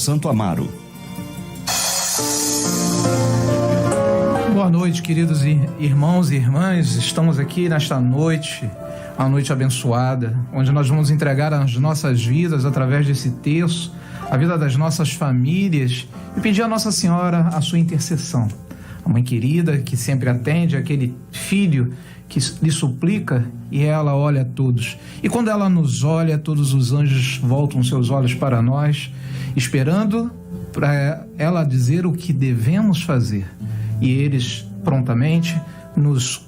Santo Amaro. Boa noite, queridos irmãos e irmãs. Estamos aqui nesta noite, a noite abençoada, onde nós vamos entregar as nossas vidas através desse texto, a vida das nossas famílias, e pedir a Nossa Senhora a sua intercessão. A mãe querida que sempre atende aquele filho que lhe suplica, e ela olha a todos. E quando ela nos olha, todos os anjos voltam seus olhos para nós, esperando para ela dizer o que devemos fazer. E eles prontamente nos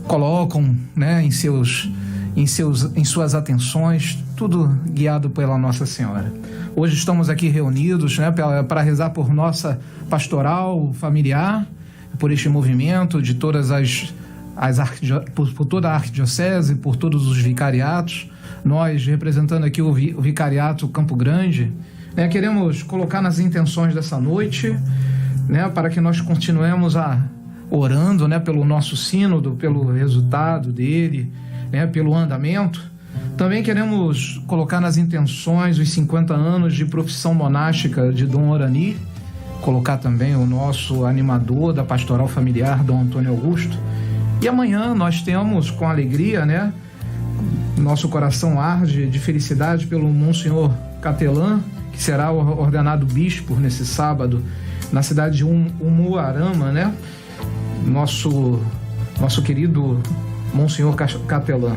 colocam, né, em suas atenções, tudo guiado pela Nossa Senhora. Hoje estamos aqui reunidos, né, para rezar por nossa pastoral familiar, por este movimento de todas por toda a arquidiocese, por todos os vicariatos. Nós, representando aqui o vicariato Campo Grande, né, queremos colocar nas intenções dessa noite, né, para que nós continuemos orando, né, pelo nosso sínodo, pelo resultado dele, né, pelo andamento. Também queremos colocar nas intenções os 50 anos de profissão monástica de Dom Orani, colocar também o nosso animador da pastoral familiar, Dom Antônio Augusto. E amanhã nós temos, com alegria, né, nosso coração arde de felicidade pelo Monsenhor Catelã, que será ordenado bispo nesse sábado, na cidade de Umuarama, né? Nosso querido Monsenhor Catelã.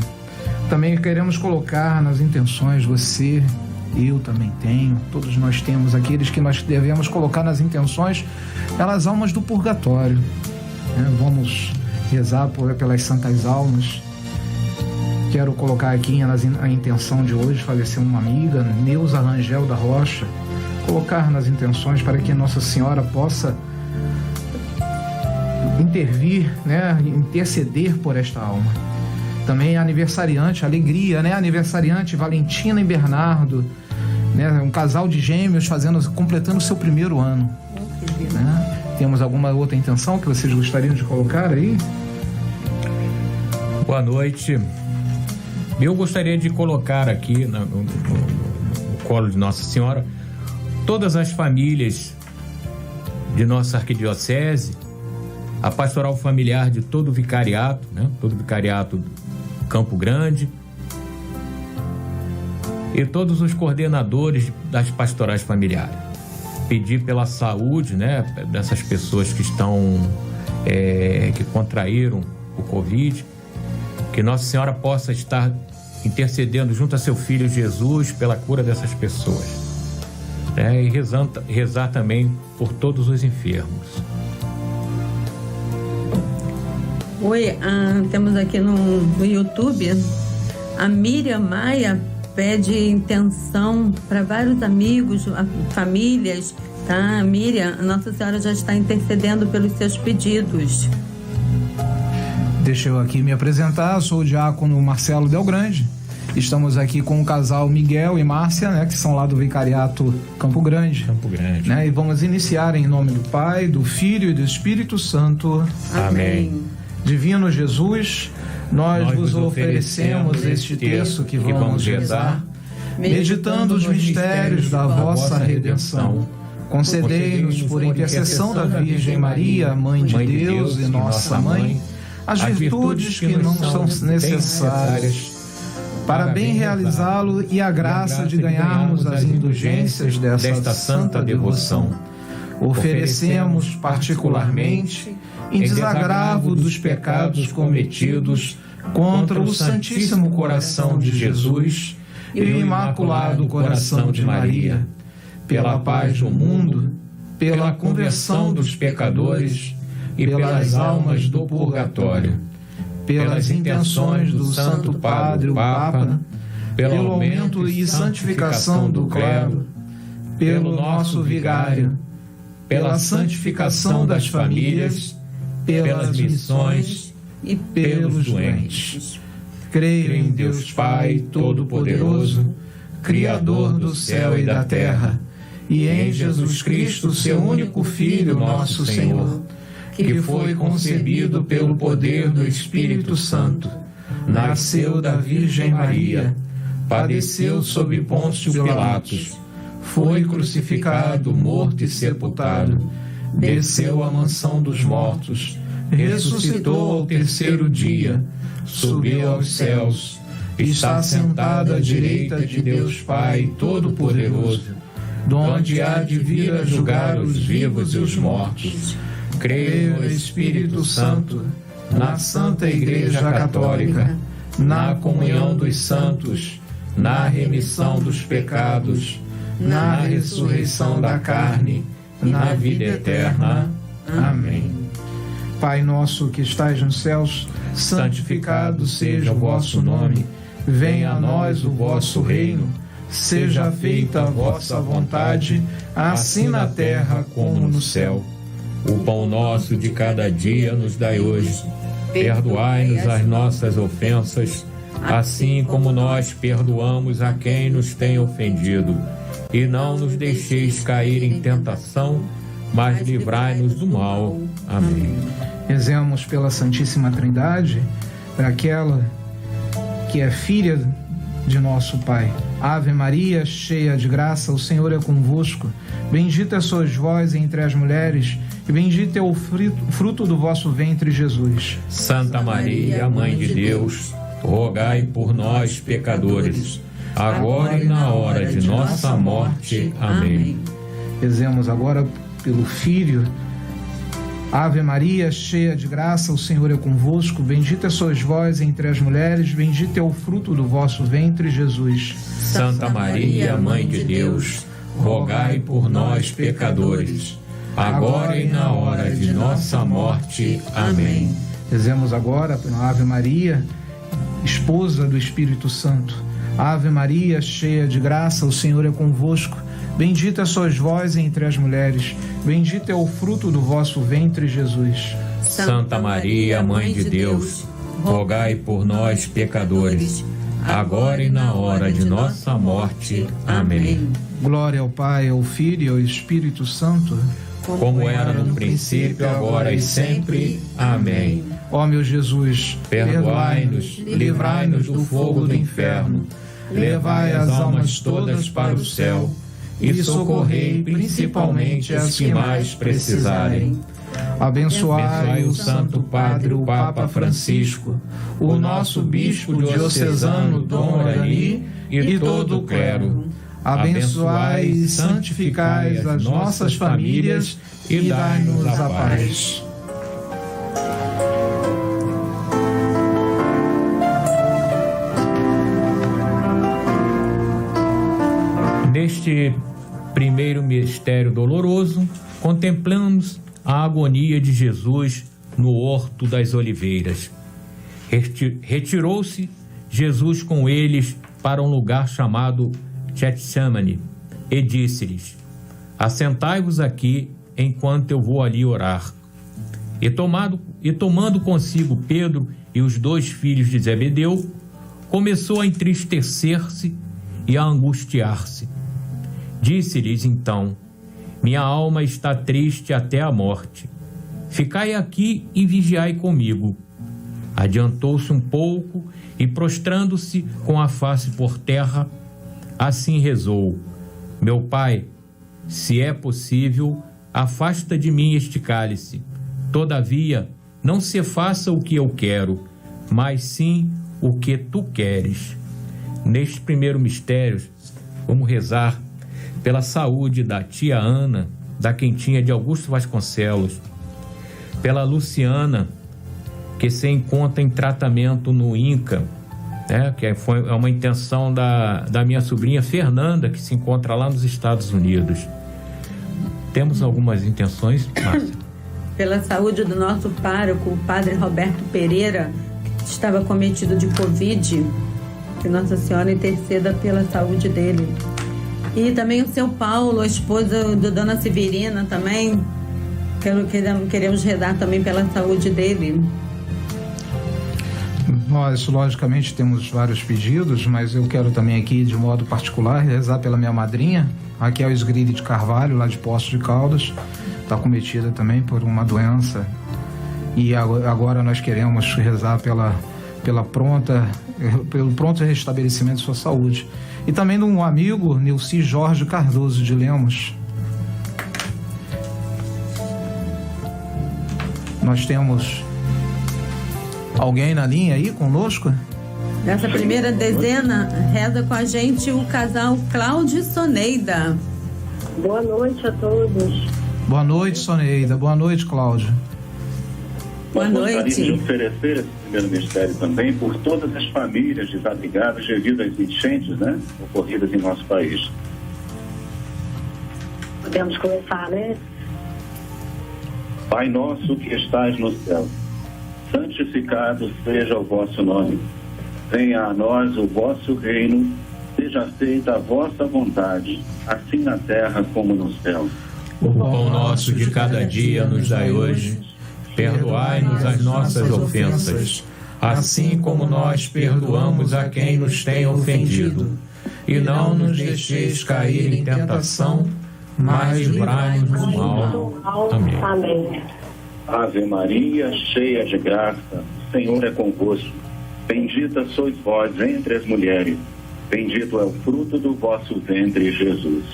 Também queremos colocar nas intenções, você, eu também tenho, todos nós temos aqueles que nós devemos colocar nas intenções, pelas almas do purgatório, né? Vamos rezar pelas santas almas. Quero colocar aqui a intenção de hoje, falecer uma amiga, Neuza Rangel da Rocha, colocar nas intenções para que Nossa Senhora possa intervir, né, interceder por esta alma. Também aniversariante, alegria, né, aniversariante Valentina e Bernardo, né, um casal de gêmeos completando o seu primeiro ano. Né? Temos alguma outra intenção que vocês gostariam de colocar aí? Boa noite. Eu gostaria de colocar aqui no colo de Nossa Senhora todas as famílias de nossa arquidiocese, a pastoral familiar de todo o vicariato, né? Todo o vicariato Campo Grande, e todos os coordenadores das pastorais familiares. Pedir pela saúde, né, dessas pessoas que estão, que contraíram o Covid, que Nossa Senhora possa estar intercedendo junto a seu Filho Jesus pela cura dessas pessoas, né? E rezar também por todos os enfermos. Oi, temos aqui no YouTube, a Miriam Maia pede intenção para vários amigos, famílias, tá? Miriam, a Nossa Senhora já está intercedendo pelos seus pedidos. Deixa eu aqui me apresentar, sou o diácono Marcelo Del Grande. Estamos aqui com o casal Miguel e Márcia, né, que são lá do vicariato Campo Grande. Campo Grande. Né, e vamos iniciar em nome do Pai, do Filho e do Espírito Santo. Amém. Divino Jesus, nós vos oferecemos este texto que vamos rezar, meditando os mistérios da vossa redenção. Concedei-nos, por intercessão da Virgem Maria, Mãe de Deus e nossa Mãe, as virtudes que não são necessárias para bem realizá-lo e a graça de ganharmos as indulgências desta santa devoção. Oferecemos particularmente em desagravo dos pecados cometidos contra o Santíssimo Coração de Jesus e o Imaculado Coração de Maria, pela paz do mundo, pela conversão dos pecadores e pelas almas do purgatório, pelas intenções do Santo Padre, o Papa, pelo aumento e santificação do clero, pelo nosso vigário, pela santificação das famílias, pelas missões e pelos doentes. Creio em Deus Pai Todo-Poderoso, Criador do céu e da terra, e em Jesus Cristo, seu único Filho, nosso Senhor, que foi concebido pelo poder do Espírito Santo, nasceu da Virgem Maria, padeceu sob Pôncio Pilatos, foi crucificado, morto e sepultado, desceu à mansão dos mortos, ressuscitou ao terceiro dia, subiu aos céus, está sentado à direita de Deus Pai Todo-Poderoso, donde há de vir a julgar os vivos e os mortos. Creio no Espírito Santo, na Santa Igreja Católica, na comunhão dos santos, na remissão dos pecados, na ressurreição da carne, na vida eterna. Amém. Pai nosso que estais nos céus, santificado seja o vosso nome. Venha a nós o vosso reino. Seja feita a vossa vontade, assim na terra como no céu. O pão nosso de cada dia nos dai hoje. Perdoai-nos as nossas ofensas, assim como nós perdoamos a quem nos tem ofendido. E não nos deixeis cair em tentação, mas livrai-nos do mal. Amém. Rezemos pela Santíssima Trindade, para aquela que é filha de nosso Pai. Ave Maria, cheia de graça, o Senhor é convosco. Bendita sois vós entre as mulheres, e bendito é o fruto do vosso ventre, Jesus. Santa Maria, Mãe de Deus, rogai por nós, pecadores, agora e na hora de nossa morte. Amém. Rezemos agora pelo Filho. Ave Maria, cheia de graça, o Senhor é convosco. Bendita sois vós entre as mulheres, bendito é o fruto do vosso ventre, Jesus. Santa Maria, Mãe de Deus, rogai por nós, pecadores, agora e na hora de nossa morte. Amém. Rezemos agora pela Ave Maria, esposa do Espírito Santo. Ave Maria, cheia de graça, o Senhor é convosco. Bendita sois vós entre as mulheres, bendito é o fruto do vosso ventre, Jesus. Santa Maria, Mãe de Deus, rogai por nós, pecadores, agora e na hora de nossa morte. Amém. Glória ao Pai, ao Filho e ao Espírito Santo, como era no princípio, agora e sempre. Amém. Ó meu Jesus, perdoai-nos, livrai-nos do fogo do inferno, levai as almas todas para o céu e socorrei principalmente as que mais precisarem. Abençoai o Santo Padre, o Papa Francisco, o nosso Bispo diocesano Dom Orani e todo o clero. Abençoai e santificai as nossas famílias e dai-nos a paz. Neste primeiro mistério doloroso, contemplamos a agonia de Jesus no Horto das Oliveiras. Retirou-se Jesus com eles para um lugar chamado Getsemane e disse-lhes: assentai-vos aqui enquanto eu vou ali orar. E tomando consigo Pedro e os 2 filhos de Zebedeu, começou a entristecer-se e a angustiar-se. Disse-lhes então: minha alma está triste até a morte. Ficai aqui e vigiai comigo. Adiantou-se um pouco e, prostrando-se com a face por terra, assim rezou: meu Pai, se é possível, afasta de mim este cálice. Todavia, não se faça o que eu quero, mas sim o que tu queres. Neste primeiro mistério, vamos rezar pela saúde da tia Ana, da Quentinha de Augusto Vasconcelos, pela Luciana, que se encontra em tratamento no INCA, que é uma intenção da minha sobrinha Fernanda, que se encontra lá nos Estados Unidos. Temos algumas intenções, Márcia? Pela saúde do nosso pároco, o padre Roberto Pereira, que estava cometido de Covid, que Nossa Senhora interceda pela saúde dele. E também o seu Paulo, a esposa do Dona Severina também, queremos rezar também pela saúde dele. Nós, logicamente, temos vários pedidos, mas eu quero também aqui, de modo particular, rezar pela minha madrinha, Raquel Esgrilli de Carvalho, lá de Poços de Caldas. Está cometida também por uma doença. E agora nós queremos rezar pela pelo pronto restabelecimento de sua saúde. E também de um amigo, Nilci Jorge Cardoso de Lemos. Nós temos alguém na linha aí conosco? Nessa primeira dezena, reza com a gente o casal Cláudio e Soneida. Boa noite a todos. Boa noite, Soneida. Boa noite, Cláudio. Boa noite. Gostaria de oferecer esse primeiro mistério também por todas as famílias desabrigadas devido às enchentes, né, ocorridas em nosso país. Podemos começar, né? Pai nosso que estás no céu, santificado seja o vosso nome. Venha a nós o vosso reino, seja feita a vossa vontade, assim na terra como no céu. O pão nosso de cada dia nos dai hoje. Perdoai-nos as nossas ofensas, assim como nós perdoamos a quem nos tem ofendido. E não nos deixeis cair em tentação, mas livrai-nos do mal. Amém. Amém. Ave Maria, cheia de graça, o Senhor é convosco. Bendita sois vós entre as mulheres. Bendito é o fruto do vosso ventre, Jesus.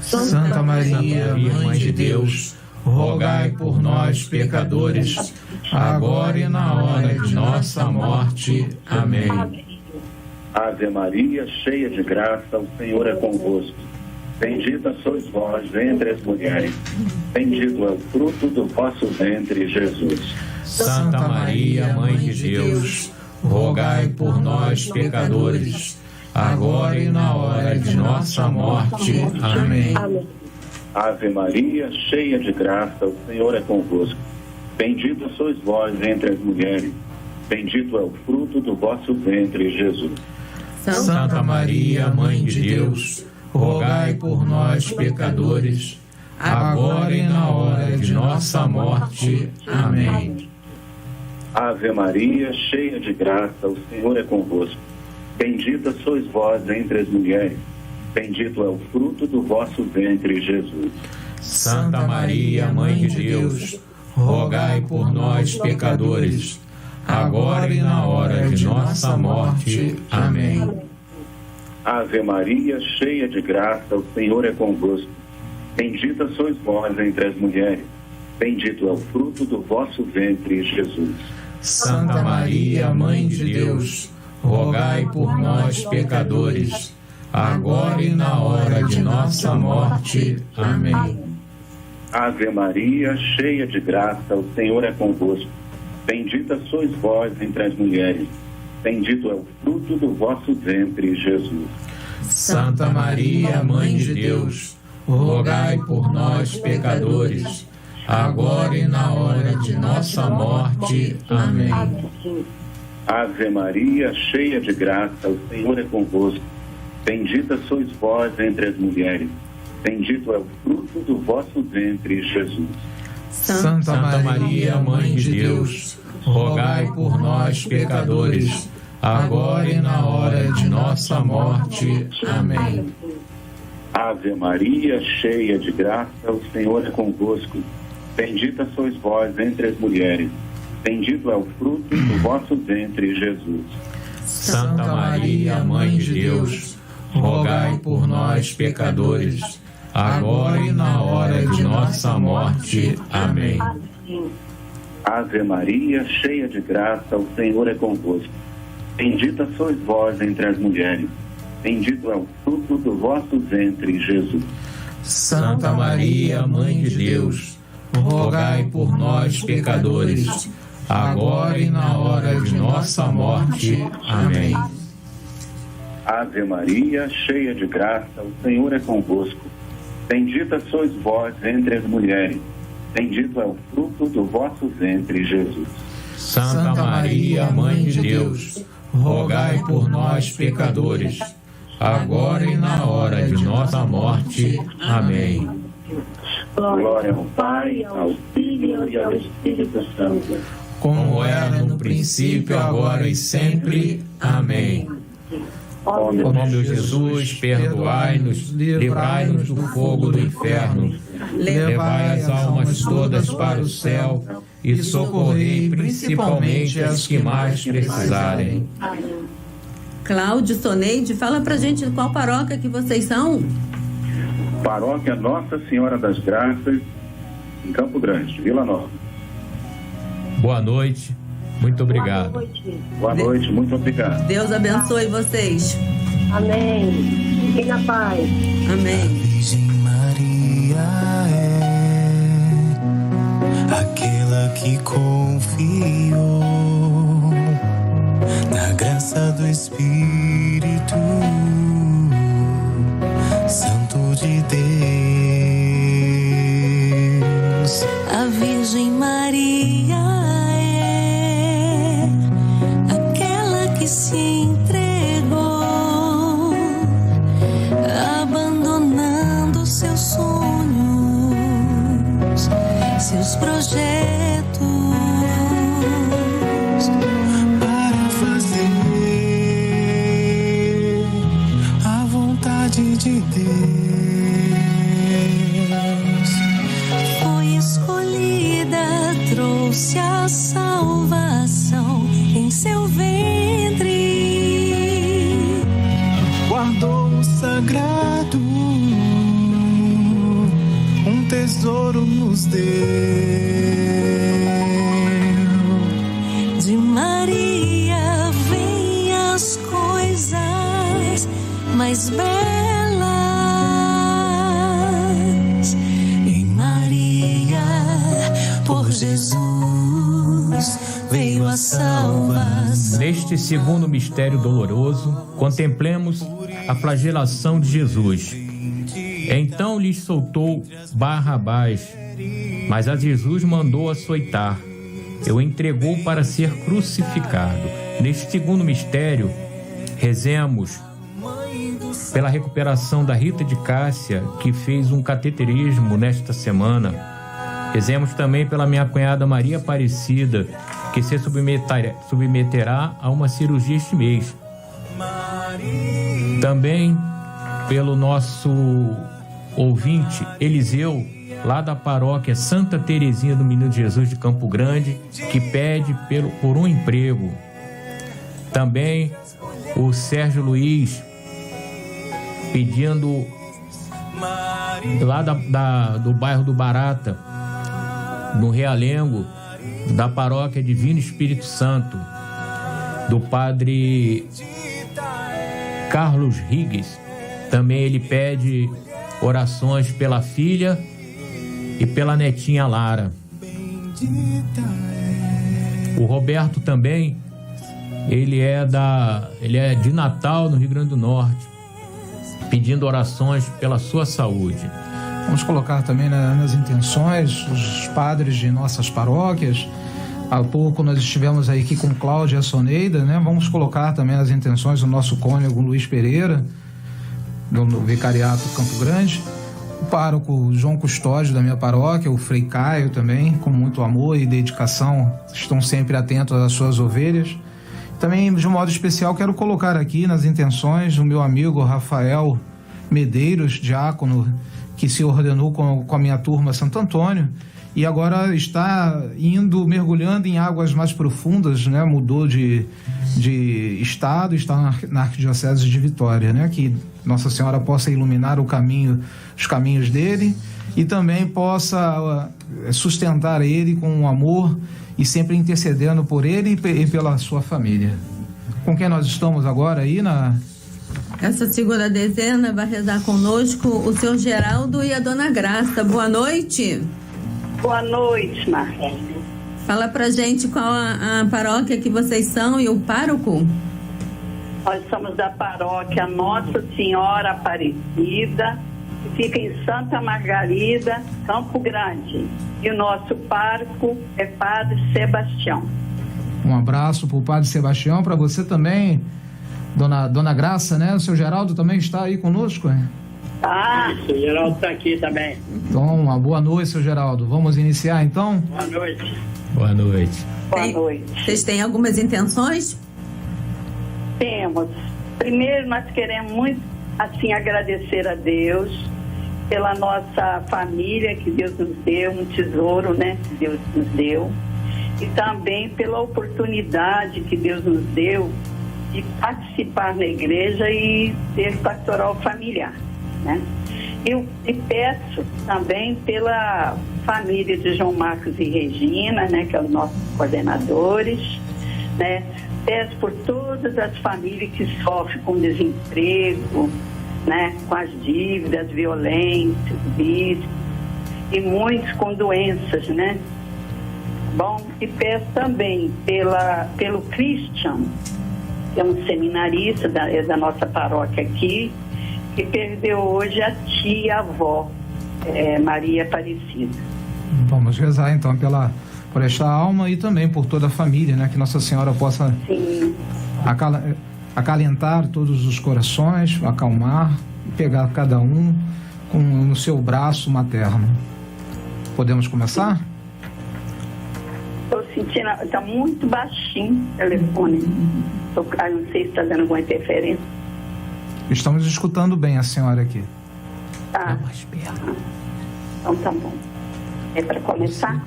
Santa Maria, Mãe de Deus, rogai por nós, pecadores, agora e na hora de nossa morte. Amém. Ave Maria, cheia de graça, o Senhor é convosco. Bendita sois vós entre as mulheres. Bendito é o fruto do vosso ventre, Jesus. Santa Maria, Mãe de Deus, rogai por nós, pecadores, agora e na hora de nossa morte. Amém. Ave Maria, cheia de graça, o Senhor é convosco. Bendita sois vós entre as mulheres. Bendito é o fruto do vosso ventre, Jesus. Santa Maria, Mãe de Deus, rogai por nós, pecadores, agora e na hora de nossa morte. Amém. Ave Maria, cheia de graça, o Senhor é convosco. Bendita sois vós entre as mulheres. Bendito é o fruto do vosso ventre, Jesus. Santa Maria, Mãe de Deus, rogai por nós, pecadores, agora e na hora de nossa morte. Amém. Ave Maria, cheia de graça, o Senhor é convosco. Bendita sois vós entre as mulheres. Bendito é o fruto do vosso ventre, Jesus. Santa Maria, Mãe de Deus, rogai por nós, pecadores, agora e na hora de nossa morte. Amém. Ave Maria, cheia de graça, o Senhor é convosco. Bendita sois vós entre as mulheres. Bendito é o fruto do vosso ventre, Jesus. Santa Maria, Mãe de Deus, rogai por nós, pecadores, agora e na hora de nossa morte. Amém. Ave Maria, cheia de graça, o Senhor é convosco. Bendita sois vós entre as mulheres. Bendito é o fruto do vosso ventre, Jesus. Santa Maria, Mãe de Deus, rogai por nós, pecadores, agora e na hora de nossa morte. Amém. Ave Maria, cheia de graça, o Senhor é convosco. Bendita sois vós entre as mulheres. Bendito é o fruto do vosso ventre, Jesus. Santa Maria, Mãe de Deus, rogai por nós, pecadores, agora e na hora de nossa morte. Amém. Ave Maria, cheia de graça, o Senhor é convosco. Bendita sois vós entre as mulheres. Bendito é o fruto do vosso ventre, Jesus. Santa Maria, Mãe de Deus, rogai por nós, pecadores, agora e na hora de nossa morte. Amém. Ave Maria, cheia de graça, o Senhor é convosco. Bendita sois vós entre as mulheres. Bendito é o fruto do vosso ventre, Jesus. Santa Maria, Mãe de Deus, rogai por nós, pecadores, agora e na hora de nossa morte. Amém. Glória ao Pai, ao Filho e ao Espírito Santo. Como era no princípio, agora e sempre. Amém. Ó Ó meu Jesus, perdoai-nos, livrai-nos do fogo do inferno, levai as almas todas para o céu e socorrei principalmente as que mais precisarem. Cláudio, Soneide, fala pra gente qual paróquia que vocês são. Paróquia Nossa Senhora das Graças, em Campo Grande, Vila Nova. Boa noite, muito obrigado. Boa noite, muito obrigado. Deus abençoe vocês. Amém. Fiquem na paz. Amém. Virgem Maria é aquela que confiou na graça do Espírito Santo de Deus. A Virgem Maria é aquela que se entregou, abandonando seus sonhos, seus projetos, Para fazer a vontade de Deus. foi escolhida, trouxe a salvação em seu ventre. Guardou o sagrado, um tesouro nos deu. De Maria vêm as coisas mais belas. Em Maria, por Jesus, veio a salvação. Neste segundo mistério doloroso, contemplemos a flagelação de Jesus. Então lhes soltou Barrabás, mas a Jesus mandou açoitar e o entregou para ser crucificado. Neste segundo mistério, rezemos pela recuperação da Rita de Cássia, que fez um cateterismo nesta semana. Rezemos também pela minha cunhada Maria Aparecida, que se submeterá a uma cirurgia este mês. Também pelo nosso ouvinte Eliseu, lá da paróquia Santa Terezinha do Menino Jesus de Campo Grande, que pede por um emprego. Também o Sérgio Luiz, pedindo lá do bairro do Barata, no Realengo, da paróquia Divino Espírito Santo, do padre Carlos Rigues. Também ele pede orações pela filha e pela netinha Lara. O Roberto também, ele é de Natal, no Rio Grande do Norte, pedindo orações pela sua saúde. Vamos colocar também nas intenções os padres de nossas paróquias. Há pouco nós estivemos aqui com Cláudia Soneida, né? Vamos colocar também nas intenções o nosso cônego Luiz Pereira, do Vicariato Campo Grande, o pároco João Custódio da minha paróquia, o Frei Caio também, com muito amor e dedicação, estão sempre atentos às suas ovelhas. Também, de um modo especial, quero colocar aqui nas intenções o meu amigo Rafael Medeiros, diácono, que se ordenou com a minha turma Santo Antônio e agora está mergulhando em águas mais profundas, né? Mudou de estado, está na Arquidiocese de Vitória, né? Que Nossa Senhora possa iluminar os caminhos dele e também possa sustentar ele com amor e sempre intercedendo por ele e pela sua família. Com quem nós estamos agora aí Essa segunda dezena vai rezar conosco o seu Geraldo e a dona Graça. Boa noite. Boa noite, Marcelo. Fala pra gente qual a paróquia que vocês são e o pároco. Nós somos da paróquia Nossa Senhora Aparecida, que fica em Santa Margarida, Campo Grande. E o nosso pároco é Padre Sebastião. Um abraço pro Padre Sebastião, para você também, Dona Graça, né? O seu Geraldo também está aí conosco, hein? Ah, o Geraldo está aqui também. Então, uma boa noite, seu Geraldo. Vamos iniciar, então? Boa noite. Boa noite. Boa noite. Vocês têm algumas intenções? Temos. Primeiro, nós queremos muito, assim, agradecer a Deus pela nossa família, que Deus nos deu, um tesouro, né? Que Deus nos deu. e também pela oportunidade que Deus nos deu de participar na igreja e ter pastoral familiar, né? E peço também pela família de João Marcos e Regina, né, que são os nossos coordenadores, né? Peço por todas as famílias que sofrem com desemprego, né, com as dívidas, violências, vícios, e muitos com doenças, né? Bom, e peço também pelo Christian, que é um seminarista da nossa paróquia aqui, que perdeu hoje a tia-avó, Maria Aparecida. Vamos rezar então por esta alma e também por toda a família, né? Que Nossa Senhora possa acalentar todos os corações, acalmar, pegar cada um no seu braço materno. Podemos começar? Estou sentindo, está muito baixinho o telefone. Não sei se está dando alguma interferência. Estamos escutando bem a senhora aqui. Tá. Então tá bom. É para começar?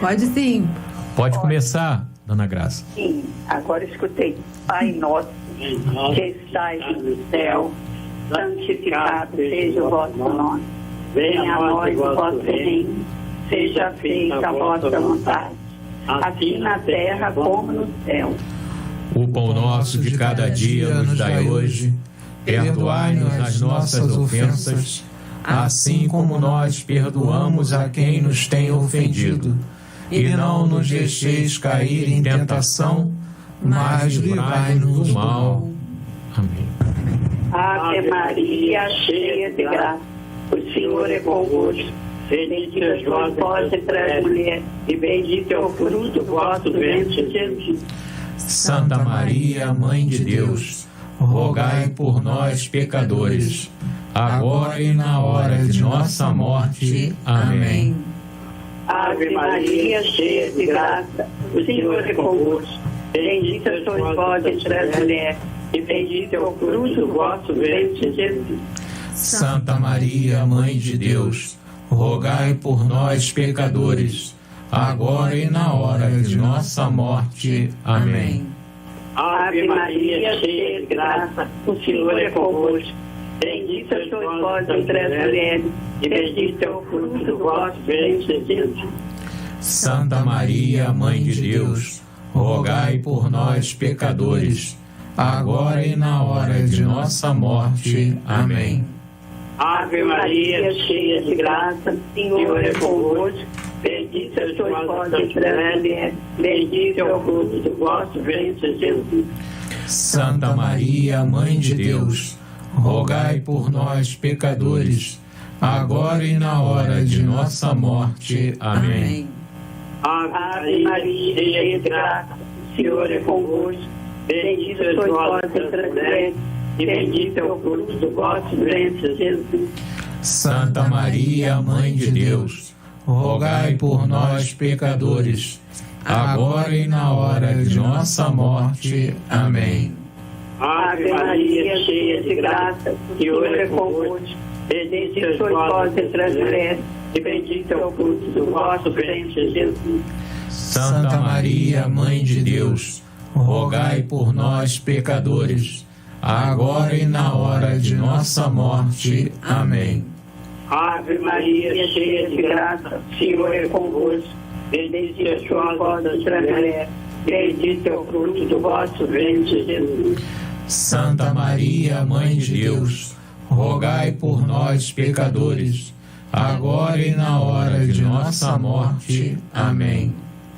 Pode sim. Pode começar, Dona Graça. Sim, agora escutei. Pai nosso, que estais no céu, santificado seja o vosso nome. Venha a nós o vosso reino, seja feita a vossa vontade, assim na terra como no céu. O pão nosso de cada dia nos dai hoje. Perdoai-nos as nossas ofensas, assim como nós perdoamos a quem nos tem ofendido. E não nos deixeis cair em tentação, mas livrai-nos do mal. Amém. Ave Maria, cheia de graça, o Senhor é convosco. Bendita sois vós entre as mulheres, e bendito é o fruto do vosso ventre, Jesus. Santa Maria, Mãe de Deus, rogai por nós, pecadores, agora e na hora de nossa morte. Amém. Ave Maria, cheia de graça, o Senhor é convosco. Bendita sois vós entre as mulheres, e bendito é o fruto do vosso ventre, Jesus. Santa Maria, Mãe de Deus, rogai por nós, pecadores, agora e na hora de nossa morte. Amém. Ave Maria, cheia de graça, o Senhor é convosco. Bendita sois vós entre as mulheres, e bendito é o fruto do vosso ventre, Jesus. Santa Maria, Mãe de Deus, rogai por nós, pecadores, agora e na hora de nossa morte. Amém. Ave Maria, cheia de graça, o Senhor é convosco. Bendita sois vós entre as mulheres, bendito é o fruto do vosso ventre, Jesus. Santa Maria, Mãe de Deus, rogai por nós, pecadores, agora e na hora de nossa morte. Amém. Ave Maria, cheia de graça, o Senhor é convosco. Bendita sois vós entre as mulheres, e bendito é o fruto do vosso ventre, Jesus. Santa Maria, Mãe de Deus, rogai por nós, pecadores, agora e na hora de nossa morte. Amém. Ave Maria, cheia de graça, o Senhor é convosco. Bendita sois vós entre as mulheres, e bendito é o fruto do vosso ventre, Jesus. Santa Maria, Mãe de Deus, rogai por nós, pecadores, agora e na hora de nossa morte. Amém. Ave Maria, cheia de graça, o Senhor é convosco. Bendita sois vós entre as mulheres, bendito é o fruto do vosso ventre, Jesus. Santa Maria, Mãe de Deus, rogai por nós, pecadores, agora e na hora de nossa morte. Amém.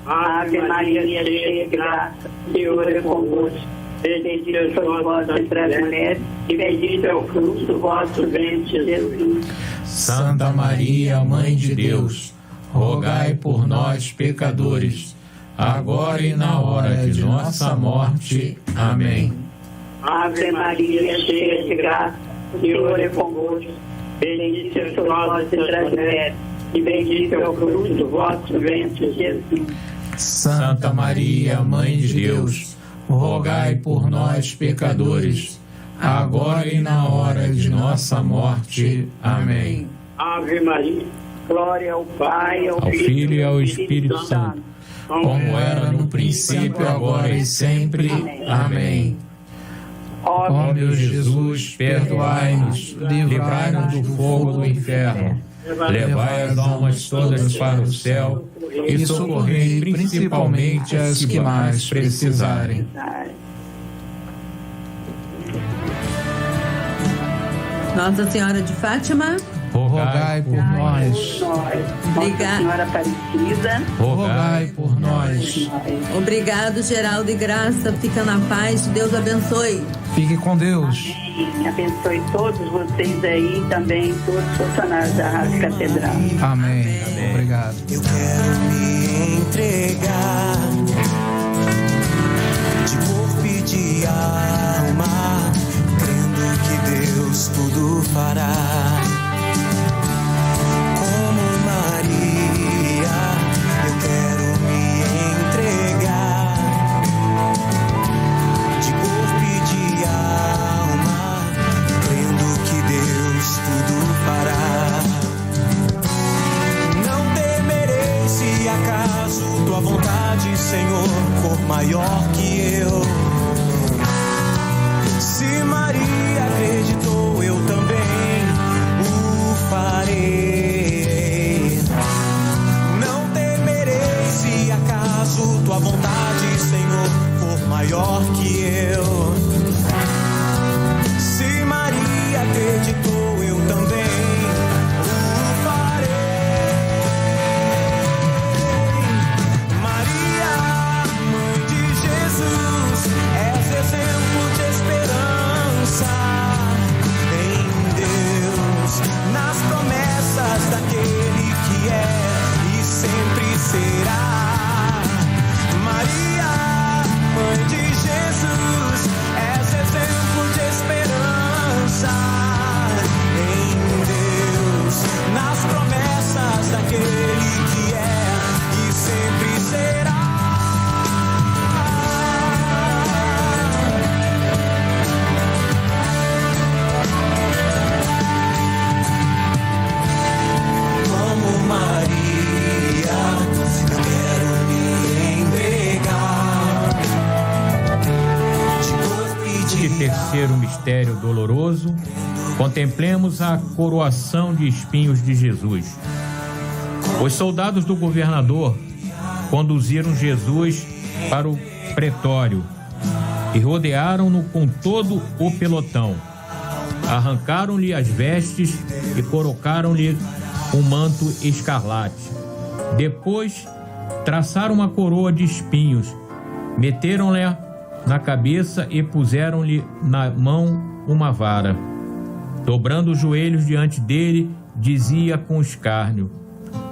Ave Maria, cheia de graça, o Senhor é convosco. Bendita sois vós entre as mulheres, e bendito é o fruto do vosso ventre, Jesus. Santa Maria, Mãe de Deus, rogai por nós, pecadores, agora e na hora de nossa morte. Amém. Ave Maria, cheia de graça, o Senhor é convosco. Bendita sois vós entre as mulheres, e bendito é o fruto do vosso ventre, Jesus. Santa Maria, Mãe de Deus, rogai por nós, pecadores, agora e na hora de nossa morte. Amém. Ave Maria, Glória ao Pai, ao Filho e ao Espírito Santo, como era no princípio, agora e sempre. Amém. Ó meu Jesus, perdoai-nos, livrai-nos do fogo do inferno, Levai as almas todas para o céu e socorrei principalmente as que mais precisarem. Nossa Senhora de Fátima, rogai por nós. Obrigada. Senhora Aparecida, Rogai por nós. Obrigado, Geraldo e Graça. Fica na paz. Deus abençoe. Fique com Deus. abençoe todos vocês aí também, todos os funcionários da Rádio Catedral. Amém. Obrigado. Eu quero me entregar de corpo e de alma, crendo que Deus tudo fará. Como Maria, eu quero me entregar de corpo e de alma, crendo que Deus tudo fará. Não temerei se acaso tua vontade, Senhor, for maior que eu. Se Maria acreditou, eu também o farei. Não temerei se acaso tua vontade, Senhor, for maior que eu. Se Maria acreditou, eu também o farei. Maria, mãe de Jesus, és exemplo de esperança em Deus, nas promessas daquele que é e sempre será. Maria, mãe de Jesus, és exemplo de esperança em Deus, nas promessas daquele que é e sempre será. Como Maria, eu quero me entregar de corpo e De de terceiro mistério doloroso, contemplemos a coroação de espinhos de Jesus. Os soldados do governador conduziram Jesus para o pretório e rodearam-no com todo o pelotão. Arrancaram-lhe as vestes e colocaram-lhe um manto escarlate. Depois, traçaram uma coroa de espinhos, meteram-lhe na cabeça e puseram-lhe na mão uma vara. Dobrando os joelhos diante dele, dizia com escárnio: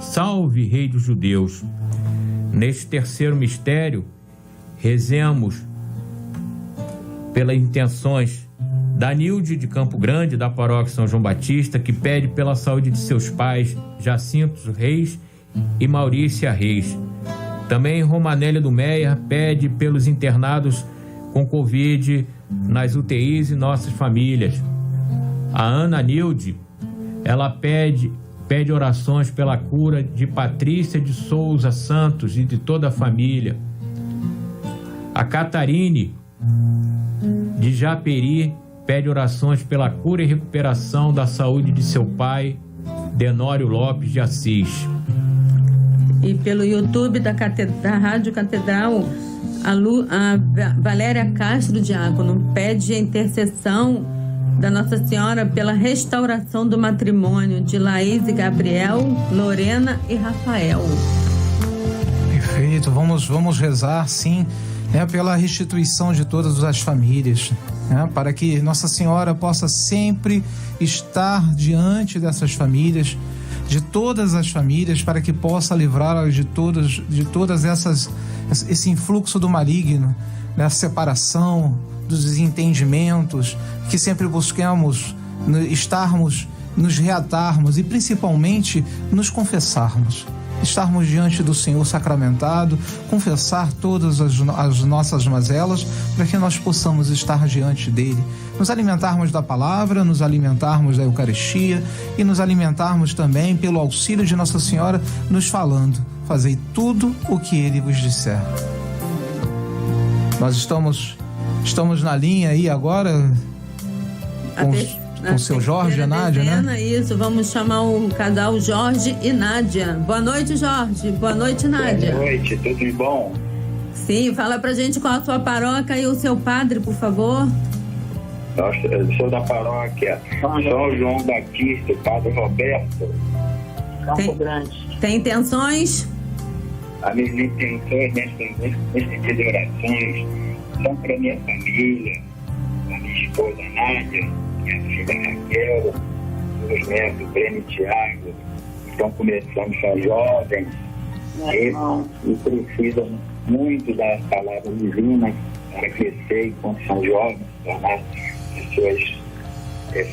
Salve, Rei dos Judeus! Neste terceiro mistério, rezemos pelas intenções da Nilde de Campo Grande, da paróquia São João Batista, que pede pela saúde de seus pais, Jacinto Reis e Maurícia Reis. Também Romanélia do Meia pede pelos internados com Covid nas UTIs e nossas famílias. A Ana Nilde, ela pede orações pela cura de Patrícia de Souza Santos e de toda a família. A Catarine de Japeri pede orações pela cura e recuperação da saúde de seu pai, Denório Lopes de Assis. E pelo YouTube da Rádio Catedral, a Valéria Castro Diácono pede a intercessão da Nossa Senhora pela restauração do matrimônio de Laís e Gabriel, Lorena e Rafael. Perfeito, vamos rezar sim, pela restituição de todas as famílias, para que Nossa Senhora possa sempre estar diante dessas famílias, de todas as famílias, para que possa livrá-las de todas esse influxo do maligno, da separação, dos desentendimentos, que sempre busquemos estarmos, nos reatarmos e principalmente nos confessarmos. estarmos diante do Senhor sacramentado, confessar todas as nossas mazelas, para que nós possamos estar diante dele, nos alimentarmos da palavra, nos alimentarmos da Eucaristia e nos alimentarmos também pelo auxílio de Nossa Senhora, nos falando: fazei tudo o que ele vos disser. Nós estamos na linha aí agora com o seu Jorge e a Nádia, né? Isso, vamos chamar o casal Jorge e Nádia. Boa noite, Jorge. Boa noite, Nádia. Boa noite, tudo bom? Sim, fala pra gente qual a sua paróquia e o seu padre, por favor. Eu sou da paróquia São João Batista, Padre Roberto, Campo Grande. Tem intenções? As minhas intenções nessas de orações são para minha família, a minha esposa Nádia, minha filha Raquel, meus netos Breno e Tiago, estão começando, são jovens e precisam muito da palavra divina para crescer enquanto são jovens, tornar pessoas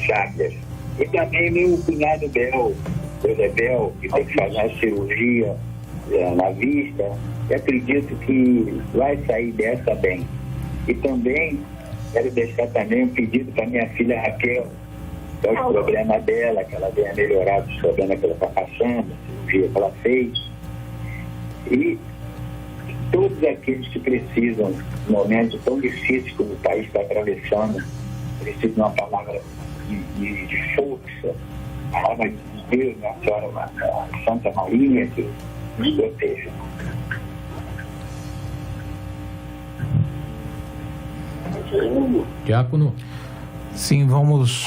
sábias. E também meu cunhado Bel, que tem que fazer a cirurgia na vista, e acredito que vai sair dessa bem. E também quero deixar também um pedido para minha filha Raquel, que é o problema dela, que ela venha melhorar os problemas que ela está passando, a cirurgia que ela fez. E todos aqueles que precisam, em momentos tão difíceis como o país está atravessando, precisam de uma palavra de força, a palavra de Deus, Nossa Senhora, a Santa Maria, que nos proteja. Diácono. Sim, vamos.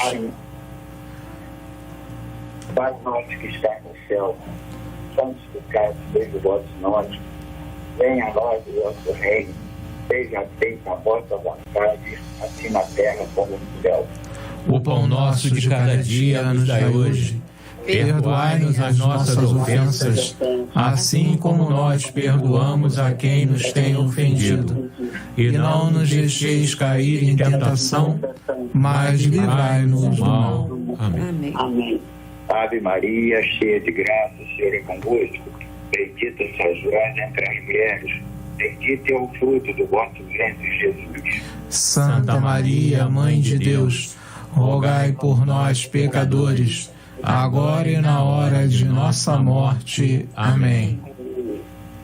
Pai nosso que está no céu, santificado seja o vosso nome, venha a nós o vosso reino, seja feita a vossa vontade, assim na terra como no céu. O pão nosso de cada dia nos dai hoje. Perdoai-nos as nossas ofensas, assim como nós perdoamos a quem nos tem ofendido. E não nos deixeis cair em tentação, mas livrai-nos do mal. Amém. Amém. Ave Maria, cheia de graça, o Senhor é convosco. Bendita sois vós entre as mulheres. Bendito é o fruto do vosso ventre, Jesus. Santa Maria, Mãe de Deus, rogai por nós, pecadores, agora e na hora de nossa morte. Amém.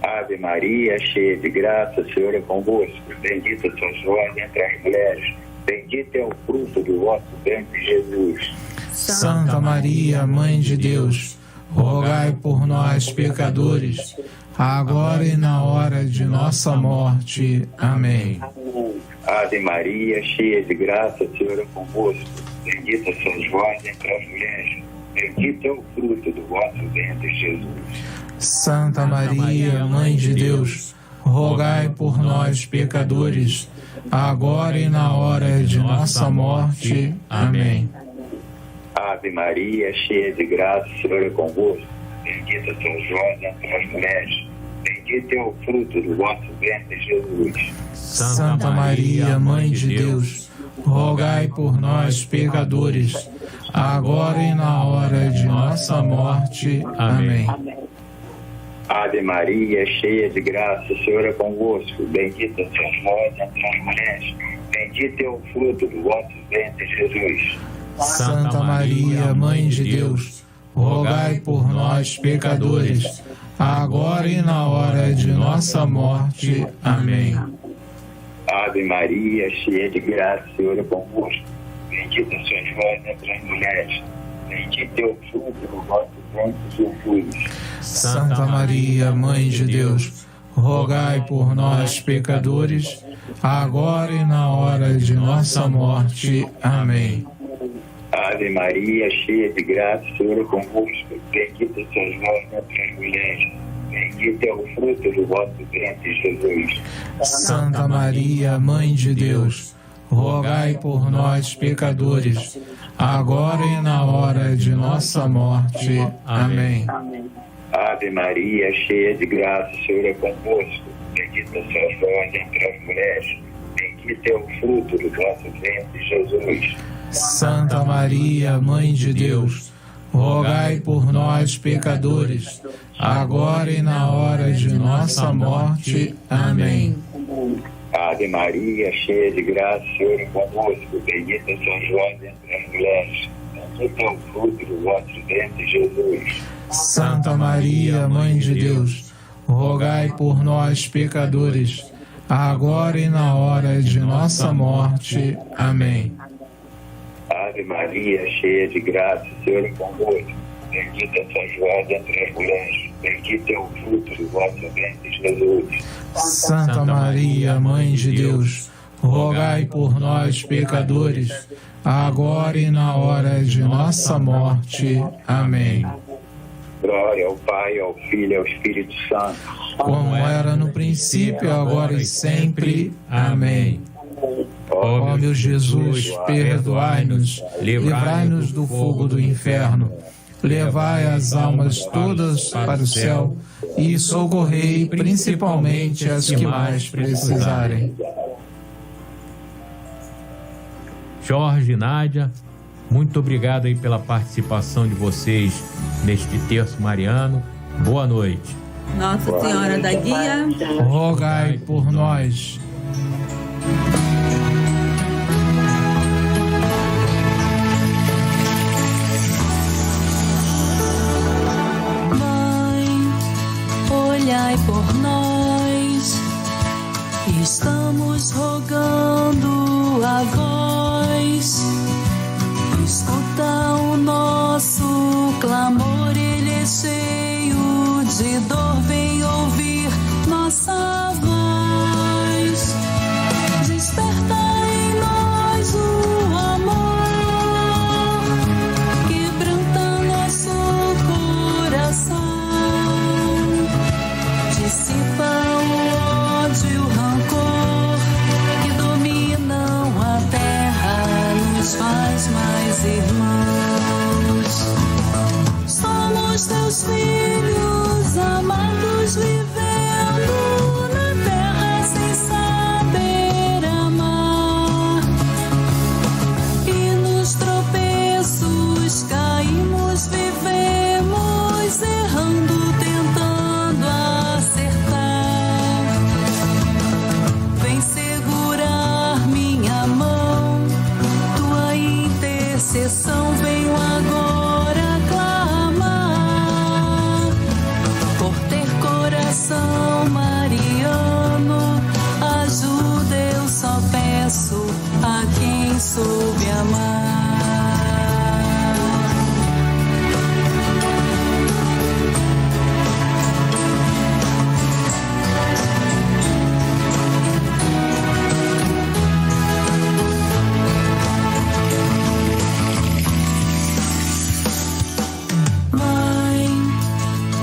Ave Maria, cheia de graça, o Senhor é convosco. Bendita sois vós entre as mulheres. Bendito é o fruto do vosso ventre, Jesus. Santa Maria, Mãe de Deus, rogai por nós, pecadores, agora e na hora de nossa morte. Amém. Ave Maria, cheia de graça, o Senhor é convosco. Bendita sois vós entre as mulheres. Bendito é o fruto do vosso ventre, Jesus. Santa Maria, Mãe de Deus, rogai por nós, pecadores, agora e na hora de nossa morte. Amém. Ave Maria, cheia de graça, o Senhor é convosco. Bendita sois vós entre as mulheres. Bendito é o fruto do vosso ventre, Jesus. Santa Maria, Mãe de Deus, rogai por nós, pecadores, agora e na hora de nossa morte. Amém. Ave Maria, cheia de graça, o Senhor é convosco. Bendita sois vós entre as mulheres. Bendito é o fruto do vosso ventre, Jesus. Santa Maria, Mãe de Deus, rogai por nós, pecadores, agora e na hora de nossa morte. Amém. Ave Maria, cheia de graça, o Senhor é convosco. Bendita sois vós entre as mulheres. Bendito é o fruto do vosso ventre, Jesus. Santa Maria, Mãe de Deus, rogai por nós, pecadores, agora e na hora de nossa morte. Amém. Ave Maria, cheia de graça, o Senhor é convosco. Bendita sois vós entre as mulheres. Bendito é o fruto do vosso ventre, Jesus. Santa Maria, Mãe de Deus, rogai por nós, pecadores, agora e na hora de nossa morte. Amém. Ave Maria, cheia de graça, o Senhor é convosco. Bendita sois vós entre as mulheres. Bendito é o fruto do vosso ventre, Jesus. Santa Maria, Mãe de Deus, rogai por nós, pecadores, agora e na hora de nossa morte. Amém. Ave Maria, cheia de graça, o Senhor é convosco, bendita sois vós entre as mulheres, bendito é o fruto do vosso ventre, Jesus. Santa Maria, Mãe de Deus, rogai por nós, pecadores, agora e na hora de nossa morte. Amém. Ave Maria, cheia de graça, o Senhor é convosco, bendita sois vós entre as mulheres, bendito é o fruto do vosso ventre, Jesus. Santa Maria, Mãe de Deus, rogai por nós, pecadores, agora e na hora de nossa morte. Amém. Glória ao Pai, ao Filho e ao Espírito Santo, como era no princípio, agora e sempre. Amém. Ó meu Jesus, perdoai-nos, livrai-nos do fogo do inferno, levai as almas todas para o céu e socorrei principalmente as que mais precisarem. Jorge e Nádia, muito obrigado aí pela participação de vocês neste terço mariano. Boa noite. Nossa Senhora da Guia, rogai por nós. Olhai por nós, estamos rogando a vós. Escuta o nosso clamor, ele é cheio de dor. Vem ouvir nossa voz. Desperta em nós o amor, quebranta nosso coração. Dissipa o ódio e o rancor que dominam a terra, nos faz mais irmãos. Somos teus filhos amados, vivendo na terra sem saber amar. E nos tropeços caímos, vivemos errando, tentando acertar. Vem segurar minha mão, tua intercessão venho agora clamar. Por ter coração mariano, ajuda eu só peço a quem soube amar.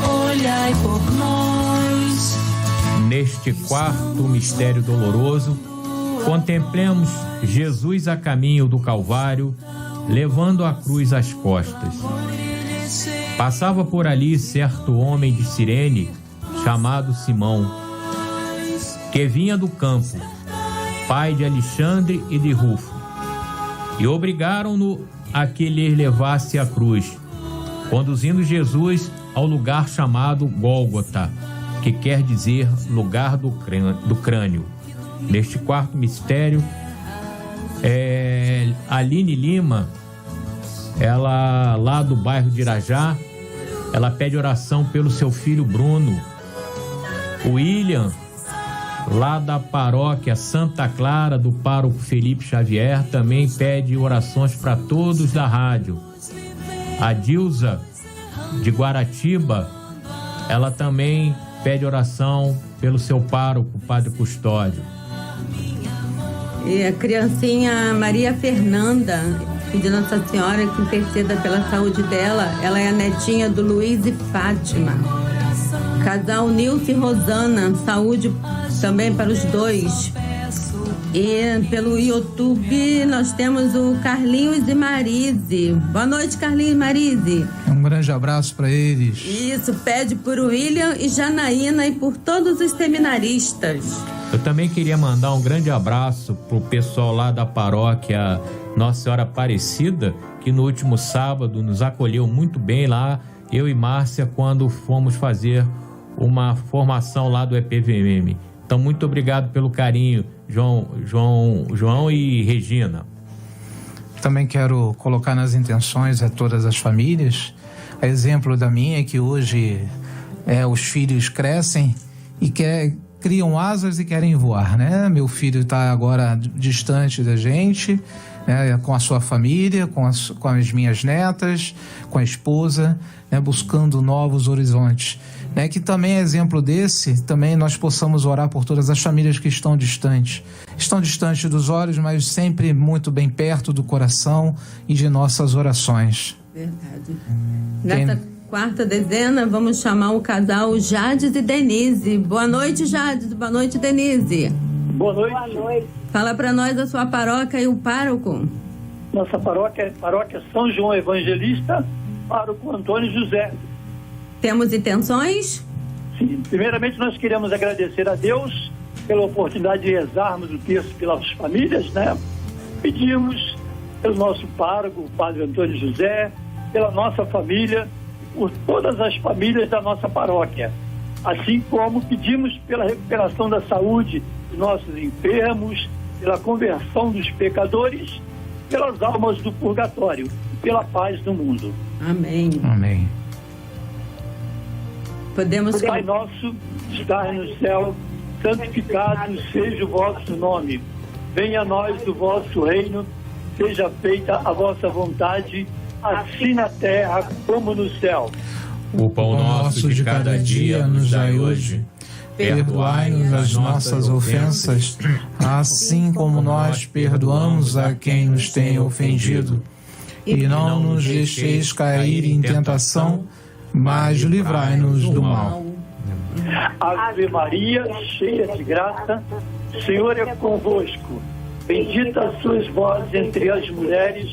Olhai por nós. Neste quarto mistério doloroso, contemplemos Jesus a caminho do Calvário, levando a cruz às costas. Passava por ali certo homem de Cirene, chamado Simão, que vinha do campo, pai de Alexandre e de Rufo, e obrigaram-no a que lhe levasse a cruz, conduzindo Jesus ao lugar chamado Gólgota, que quer dizer lugar do crânio. Neste quarto mistério, Aline Lima, ela lá do bairro de Irajá, ela pede oração pelo seu filho Bruno. O William, lá da paróquia Santa Clara, do pároco Felipe Xavier, também pede orações para todos da rádio. A Dilza, de Guaratiba, ela também pede oração pelo seu pároco, Padre Custódio. e a criancinha Maria Fernanda, filha de Nossa Senhora, que interceda pela saúde dela. Ela é a netinha do Luiz e Fátima. Casal Nilce e Rosana, saúde também para os dois. E pelo YouTube nós temos o Carlinhos e Marise. Boa noite, Carlinhos e Marise. Um grande abraço para eles. Isso, pede por William e Janaína e por todos os seminaristas. Eu também queria mandar um grande abraço pro pessoal lá da paróquia Nossa Senhora Aparecida, que no último sábado nos acolheu muito bem lá, eu e Márcia, quando fomos fazer uma formação lá do EPVM. Então, muito obrigado pelo carinho, João e Regina. Também quero colocar nas intenções a todas as famílias. A exemplo da minha, que hoje os filhos crescem e criam asas e querem voar, né? Meu filho está agora distante da gente, né? Com a sua família, com as minhas netas, com a esposa, né? Buscando novos horizontes. Né, que também é exemplo desse, também nós possamos orar por todas as famílias que estão distantes dos olhos, mas sempre muito bem perto do coração e de nossas orações. Verdade. Nessa quarta dezena, vamos chamar o casal Jades e Denise. Boa noite, Jades. Boa noite, Denise. Boa noite. Boa noite. Fala para nós a sua paróquia e o pároco. Nossa paróquia é paróquia São João Evangelista, pároco Antônio José. Temos intenções? Sim, primeiramente nós queremos agradecer a Deus pela oportunidade de rezarmos o texto pelas famílias, né? Pedimos pelo nosso pároco, o Padre Antônio José, pela nossa família, por todas as famílias da nossa paróquia. Assim como pedimos pela recuperação da saúde dos nossos enfermos, pela conversão dos pecadores, pelas almas do purgatório e pela paz do mundo. Amém. Amém. Podemos... Pai nosso, que estás no céu, santificado seja o vosso nome. Venha a nós o vosso reino, seja feita a vossa vontade, assim na terra como no céu. O pão nosso de cada dia nos dai hoje. Perdoai-nos as nossas ofensas, assim como nós perdoamos a quem nos tem ofendido. E não nos deixeis cair em tentação, mas livrai-nos do mal. Ave Maria, cheia de graça, o Senhor é convosco. Bendita sois vós entre as mulheres,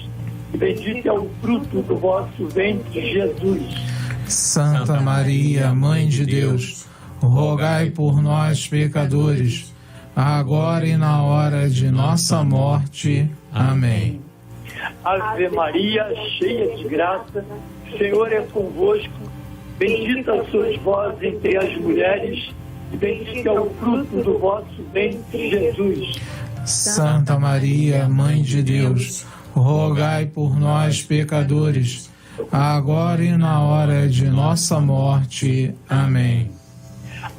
e bendito é o fruto do vosso ventre, Jesus. Santa Maria, Mãe de Deus, rogai por nós, pecadores, agora e na hora de nossa morte. Amém. Ave Maria, cheia de graça, o Senhor é convosco. Bendita sois vós entre as mulheres, e bendito é o fruto do vosso ventre, Jesus. Santa Maria, Mãe de Deus, rogai por nós, pecadores, agora e na hora de nossa morte. Amém.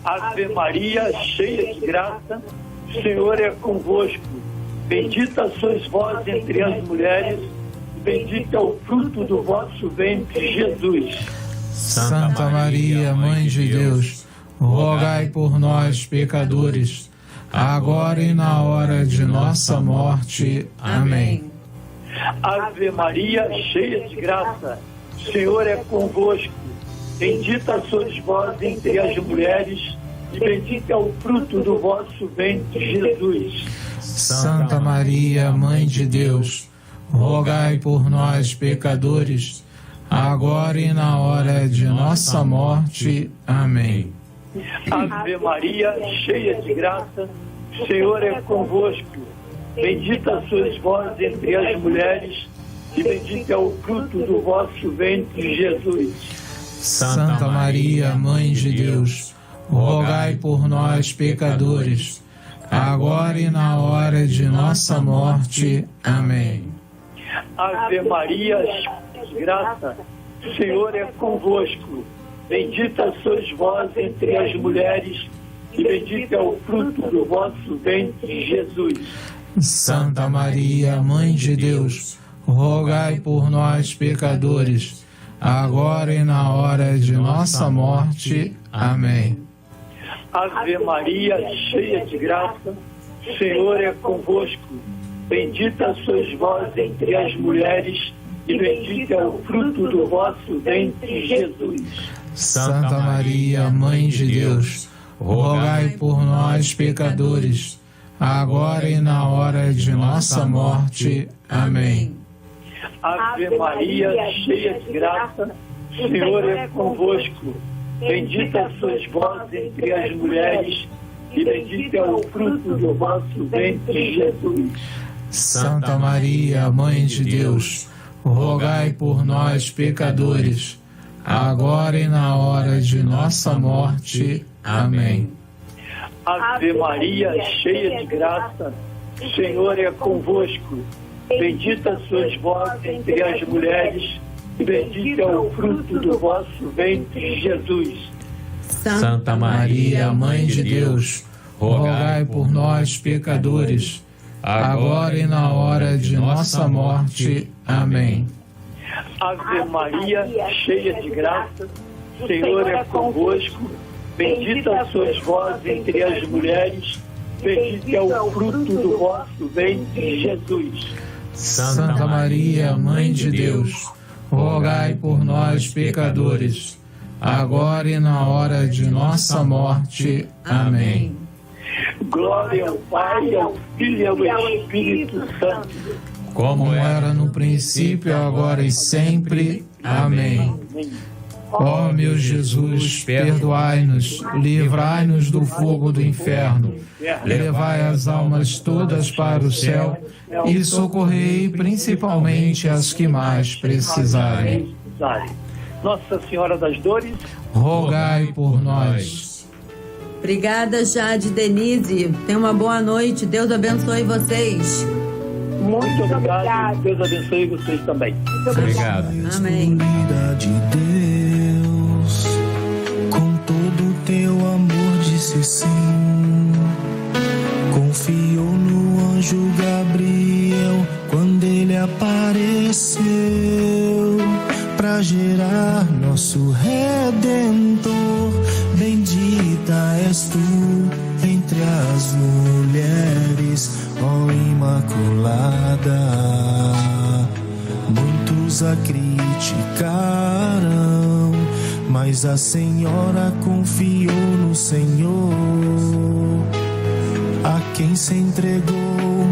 Ave Maria, cheia de graça, o Senhor é convosco. Bendita sois vós entre as mulheres, e bendito é o fruto do vosso ventre, Jesus. Santa Maria, Mãe de Deus, rogai por nós, pecadores, agora e na hora de nossa morte. Amém. Ave Maria, cheia de graça, o Senhor é convosco. Bendita sois vós entre as mulheres, e bendito é o fruto do vosso ventre, Jesus. Santa Maria, Mãe de Deus, rogai por nós, pecadores, agora e na hora de nossa morte. Amém. Ave Maria, cheia de graça, o Senhor é convosco. Bendita sois vós entre as mulheres, e bendito é o fruto do vosso ventre, Jesus. Santa Maria, Mãe de Deus, rogai por nós, pecadores, agora e na hora de nossa morte. Amém. Ave Maria, cheia de graça, o Senhor é convosco. Bendita sois vós entre as mulheres, e bendito é o fruto do vosso ventre, Jesus. Santa Maria, Mãe de Deus, rogai por nós, pecadores, agora e na hora de nossa morte. Amém. Ave Maria, cheia de graça, o Senhor é convosco. Bendita sois vós entre as mulheres, e bendito é o fruto do vosso ventre, Jesus. Santa Maria, Mãe de Deus, rogai por nós, pecadores, agora e na hora de nossa morte. Amém. Ave Maria, cheia de graça, o Senhor é convosco. Bendita sois vós entre as mulheres, e bendito é o fruto do vosso ventre, Jesus. Santa Maria, Mãe de Deus, rogai por nós, pecadores, agora e na hora de nossa morte. Amém. Ave Maria, cheia de graça, o Senhor é convosco. Bendita sois vós entre as mulheres, e bendito é o fruto do vosso ventre, Jesus. Santa Maria, Mãe de Deus, rogai por nós, pecadores, agora e na hora de nossa morte. Amém. Ave Maria, cheia de graça, o Senhor é convosco. Bendita sois vós entre as mulheres, bendito é o fruto do vosso ventre, Jesus. Santa Maria, Mãe de Deus, rogai por nós, pecadores, agora e na hora de nossa morte. Amém. Glória ao Pai, ao Filho e ao Espírito Santo, como era no princípio, agora e sempre. Amém. Ó meu Jesus, perdoai-nos, livrai-nos do fogo do inferno, levai as almas todas para o céu e socorrei principalmente as que mais precisarem. Nossa Senhora das Dores, rogai por nós. Obrigada, Jade, Denise. Tenha uma boa noite. Deus abençoe vocês. Muito obrigado. Deus abençoe vocês também. Obrigado. Amém. De Deus, com todo o teu amor disse sim. Confiou no anjo Gabriel quando ele apareceu para gerar nosso Redentor. Bendita és tu entre as mulheres, ó Imaculada. Muitos a criticaram, mas a Senhora confiou no Senhor, a quem se entregou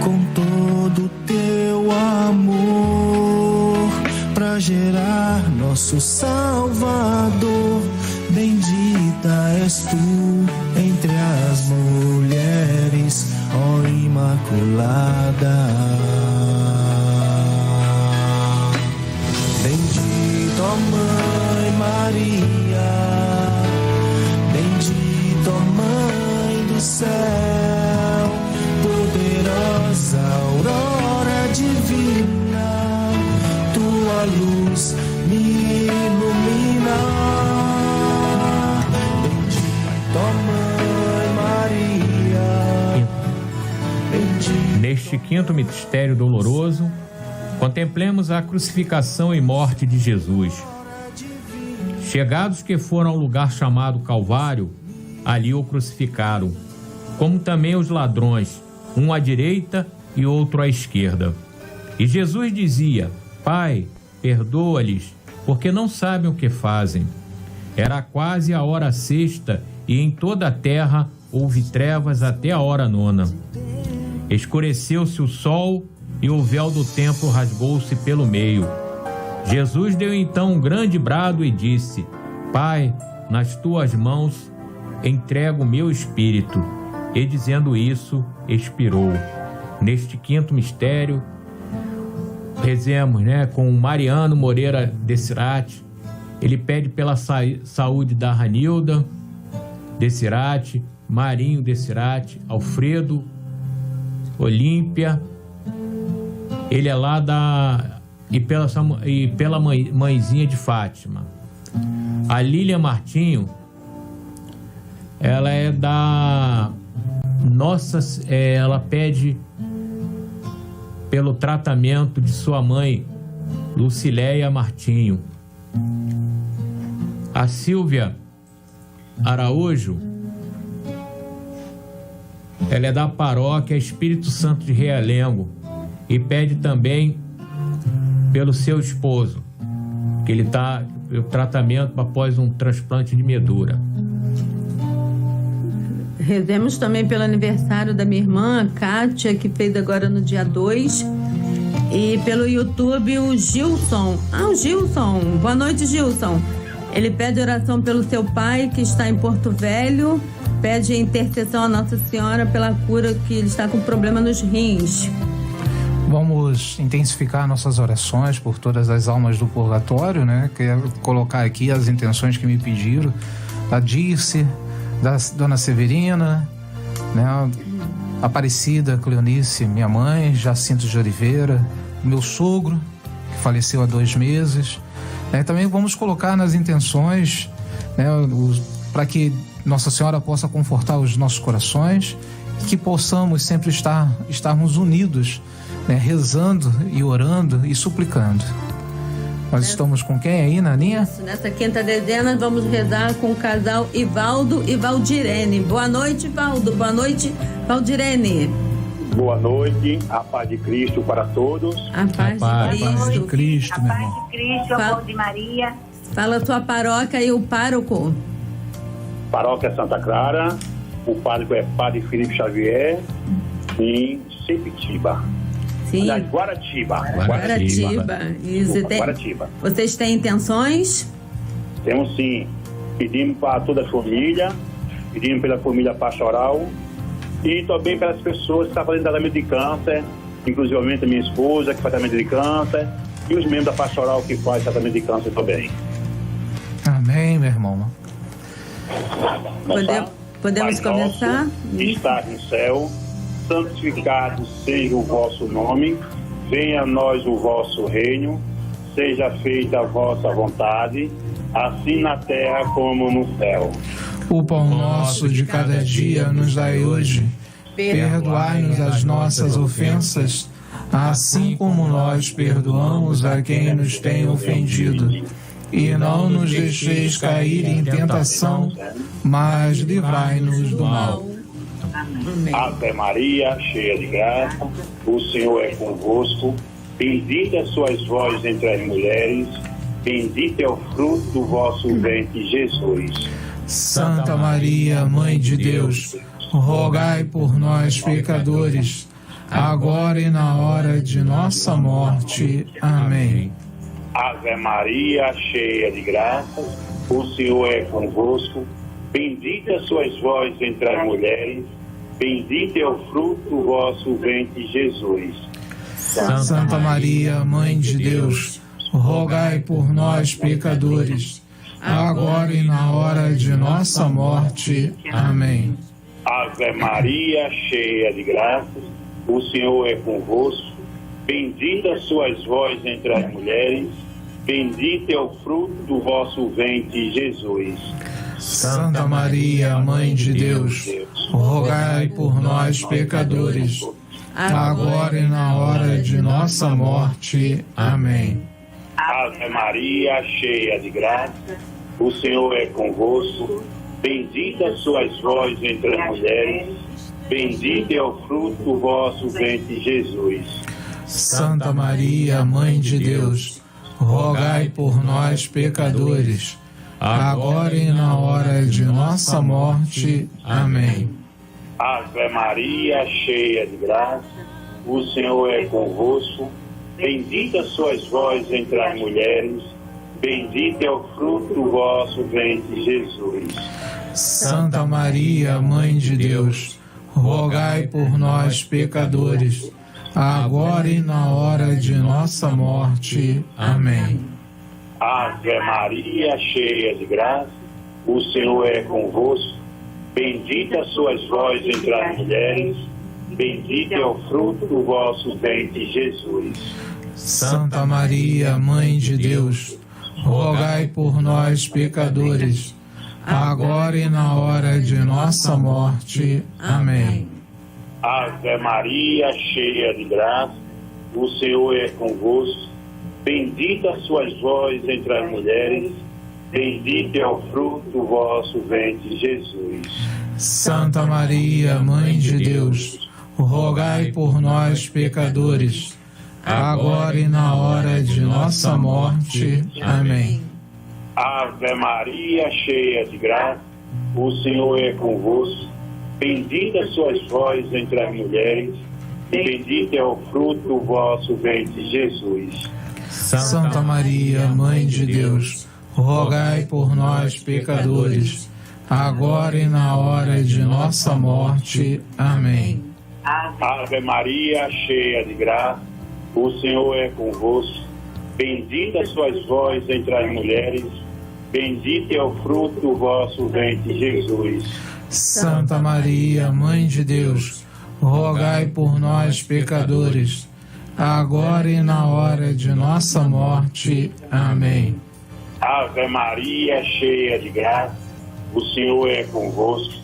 com todo o teu amor para gerar nosso Salvador. Bendita és tu entre as mulheres, ó Imaculada. Bendita, ó Mãe Maria, bendita, ó Mãe do céu, poderosa aurora divina, tua luz me ilumina. Bendita, ó Mãe Maria, bendita. Neste quinto mistério doloroso, contemplemos a crucificação e morte de Jesus. Chegados que foram ao lugar chamado Calvário, ali o crucificaram, como também os ladrões, um à direita e outro à esquerda. E Jesus dizia: Pai, perdoa-lhes, porque não sabem o que fazem. Era quase a hora sexta, e em toda a terra houve trevas até a hora nona. Escureceu-se o sol, e o véu do templo rasgou-se pelo meio. Jesus deu então um grande brado e disse: Pai, nas tuas mãos entrego o meu espírito. E dizendo isso, expirou. Neste quinto mistério, rezemos, com Mariano Moreira Desirati. Ele pede pela saúde da Ranilda Desirati, Marinho Desirati, Alfredo, Olímpia. Ele é lá e pela mãezinha de Fátima. A Lília Martinho, ela é da nossa, ela pede pelo tratamento de sua mãe, Lucileia Martinho. A Silvia Araújo, ela é da paróquia Espírito Santo de Realengo e pede também pelo seu esposo, que ele está em tratamento após um transplante de medula. Rezemos também pelo aniversário da minha irmã, Kátia, que fez agora no dia 2. E pelo YouTube, o Gilson. O Gilson. Boa noite, Gilson. Ele pede oração pelo seu pai, que está em Porto Velho. Pede intercessão à Nossa Senhora pela cura, que ele está com problema nos rins. Vamos intensificar nossas orações por todas as almas do purgatório, né? Quero colocar aqui as intenções que me pediram, da Dirce, da Dona Severina, né? Aparecida Cleonice, minha mãe, Jacinto de Oliveira, meu sogro, que faleceu há 2 meses. Também vamos colocar nas intenções, né, para que Nossa Senhora possa confortar os nossos corações e que possamos sempre estarmos unidos, né, rezando e orando e suplicando. Nós estamos com quem aí na linha? Isso, nessa quinta dezena vamos rezar com o casal Ivaldo e Valdirene. Boa noite, Ivaldo. Boa noite, Valdirene. Boa noite, a paz de Cristo para todos. A paz de Cristo, meu A irmão. paz de Cristo, o amor de Maria. Fala a tua paróquia e o pároco. Paróquia Santa Clara, o pároco é Padre Felipe Xavier, em Sepitiba. Sim. Aliás, Guaratiba. Isso. Guaratiba. Vocês têm intenções? Temos sim. Pedimos para toda a família, pedimos pela família pastoral e também pelas pessoas que estão fazendo tratamento de câncer, inclusivamente a minha esposa que faz tratamento de câncer e os membros da pastoral que faz tratamento de câncer também. Amém, meu irmão. Podemos começar? Nosso, que está no céu, santificado seja o vosso nome, venha a nós o vosso reino, seja feita a vossa vontade, assim na terra como no céu. O pão nosso de cada dia nos dai hoje. Perdoai-nos as nossas ofensas, assim como nós perdoamos a quem nos tem ofendido. E não nos deixeis cair em tentação, mas livrai-nos do mal. Ave Maria, cheia de graça, o Senhor é convosco. Bendita sois vós entre as mulheres, bendito é o fruto do vosso ventre, Jesus. Santa Maria, Mãe de Deus, rogai por nós, pecadores, agora e na hora de nossa morte. Amém. Ave Maria, cheia de graça, o Senhor é convosco. Bendita sois vós entre as mulheres, bendito é o fruto do vosso ventre, Jesus. Santa Maria, Mãe de Deus, rogai por nós, pecadores, agora e na hora de nossa morte. Amém. Ave Maria, cheia de graça, o Senhor é convosco. Bendita sois vós entre as mulheres, bendito é o fruto do vosso ventre, Jesus. Santa Maria, Mãe de Deus, rogai por nós, pecadores, agora e na hora de nossa morte. Amém. Ave Maria, cheia de graça, o Senhor é convosco. Bendita sois vós entre as mulheres, bendito é o fruto do vosso ventre, Jesus. Santa Maria, Mãe de Deus, rogai por nós, pecadores, agora e na hora de nossa morte. Amém. Ave Maria, cheia de graça, o Senhor é convosco. Bendita sois vós entre as mulheres, bendito é o fruto do vosso ventre, Jesus. Santa Maria, Mãe de Deus, rogai por nós, pecadores, agora e na hora de nossa morte. Amém. Ave Maria, cheia de graça, o Senhor é convosco. Bendita sois vós entre as mulheres, bendito é o fruto do vosso ventre, Jesus. Santa Maria, Mãe de Deus, rogai por nós, pecadores, agora e na hora de nossa morte. Amém. Ave Maria, cheia de graça, o Senhor é convosco. Bendita sois vós entre as mulheres, bendito é o fruto do vosso ventre, Jesus. Santa Maria, Mãe de Deus, rogai por nós, pecadores, agora e na hora de nossa morte. Amém. Ave Maria, cheia de graça, o Senhor é convosco. Bendita sois vós entre as mulheres, e bendito é o fruto do vosso ventre, Jesus. Santa Maria, Mãe de Deus, rogai por nós, pecadores, agora e na hora de nossa morte. Amém. Ave Maria, cheia de graça, O Senhor é convosco. Bendita sois vós entre as mulheres. Bendito é o fruto do vosso ventre, Jesus. Santa Maria, Mãe de Deus, rogai por nós, pecadores, agora e na hora de nossa morte. Amém. Ave Maria, cheia de graça, o Senhor é convosco.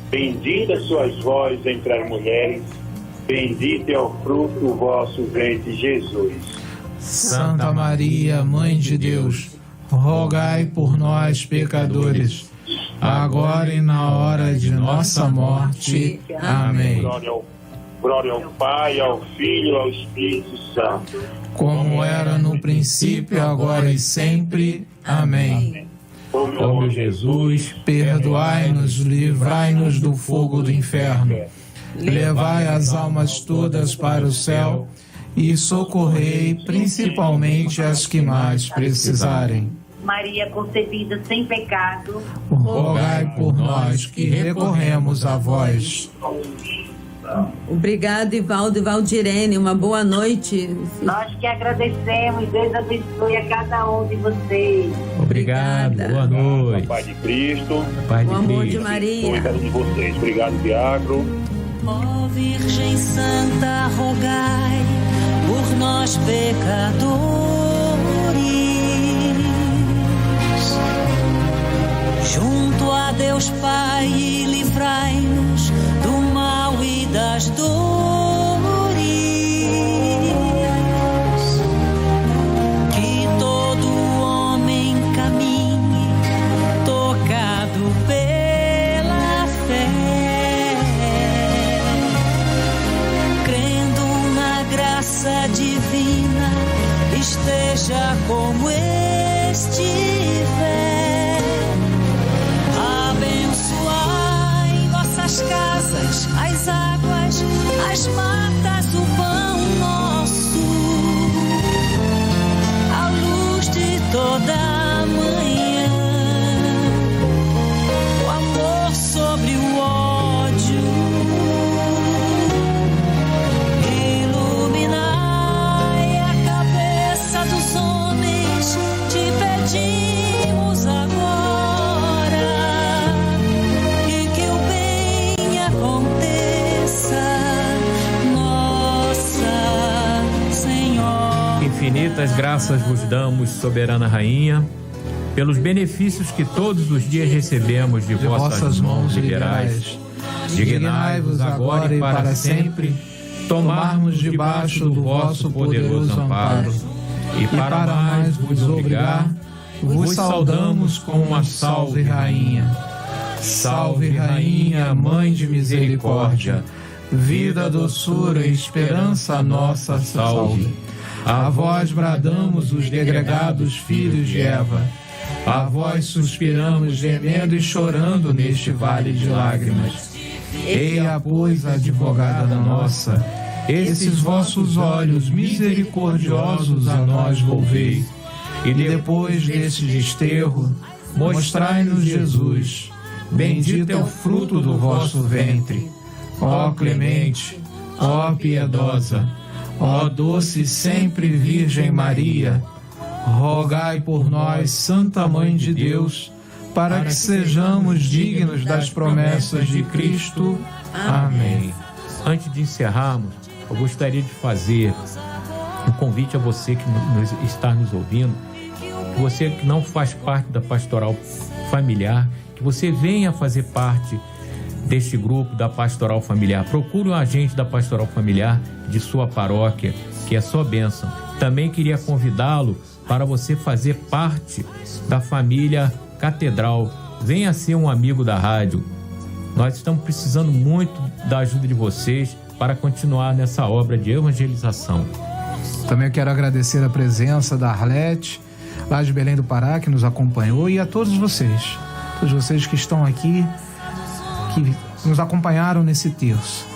Bendita sois vós entre as mulheres. Bendito é o fruto do vosso ventre, Jesus. Santa Maria, Mãe de Deus, rogai por nós, pecadores, agora e na hora de nossa morte. Amém. Glória ao Pai, ao Filho e ao Espírito Santo. Como era no princípio, agora e sempre. Amém. Ó meu Jesus, perdoai-nos, livrai-nos do fogo do inferno. Levai as almas todas para o céu e socorrei principalmente as que mais precisarem. Maria concebida sem pecado, rogai por nós que recorremos a vós. Obrigado, Ivaldo e Valdirene. Uma boa noite. Nós que agradecemos. Deus abençoe a cada um de vocês. Obrigado. Boa noite. Pai de Cristo. Pai de o amor Cristo. de Maria. Cada um de vocês. Obrigado, Diácono. Ó Virgem Santa, rogai por nós, pecadores, junto a Deus Pai, e livrai-nos do mal e das dores, que todo homem caminhe tocado pela fé, crendo na graça divina, esteja como estiver. Abençoai nossas casas, as águas, as matas, o pão nosso, a luz de toda a manhã, o amor sobre o ódio, iluminai a cabeça dos homens, te pedimos agora, e que o bem aconteça, Nossa Senhora. Infinitas graças vos damos, soberana Rainha, pelos benefícios que todos os dias recebemos de vossas mãos liberais. Dignai-vos agora e para sempre tomarmos debaixo do vosso poderoso amparo. E para mais vos obrigar, vos saudamos com uma salve, Rainha. Salve, Rainha, Mãe de Misericórdia, vida, doçura e esperança nossa, salve. A vós bradamos os degregados filhos de Eva, a vós suspiramos gemendo e chorando neste vale de lágrimas. Eia, pois, advogada nossa, esses vossos olhos misericordiosos a nós volvei, e depois desse desterro, mostrai-nos Jesus. Bendito é o fruto do vosso ventre. Ó clemente, ó piedosa, ó doce sempre Virgem Maria, rogai por nós, Santa Mãe de Deus, para que sejamos dignos das promessas de Cristo. Amém. Antes de encerrarmos, eu gostaria de fazer um convite a você que está nos ouvindo, que você que não faz parte da pastoral familiar, que você venha fazer parte deste grupo da pastoral familiar. Procure um agente da pastoral familiar de sua paróquia, que é sua bênção. Também queria convidá-lo para você fazer parte da família Catedral. Venha ser um amigo da rádio. Nós estamos precisando muito da ajuda de vocês para continuar nessa obra de evangelização. Também quero agradecer a presença da Arlete, lá de Belém do Pará, que nos acompanhou, e a todos vocês que estão aqui, que nos acompanharam nesse terço.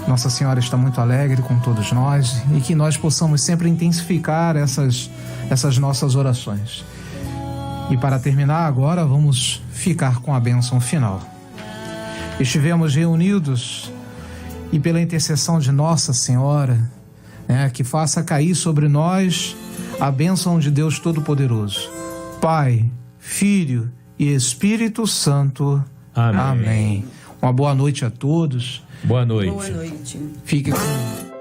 Nossa Senhora está muito alegre com todos nós, e que nós possamos sempre intensificar essas nossas orações. E para terminar agora, vamos ficar com a bênção final. Estivemos reunidos, e pela intercessão de Nossa Senhora, né? Que faça cair sobre nós a bênção de Deus Todo-Poderoso. Pai, Filho e Espírito Santo. Amém. Amém. Uma boa noite a todos. Boa noite. Boa noite. Fique com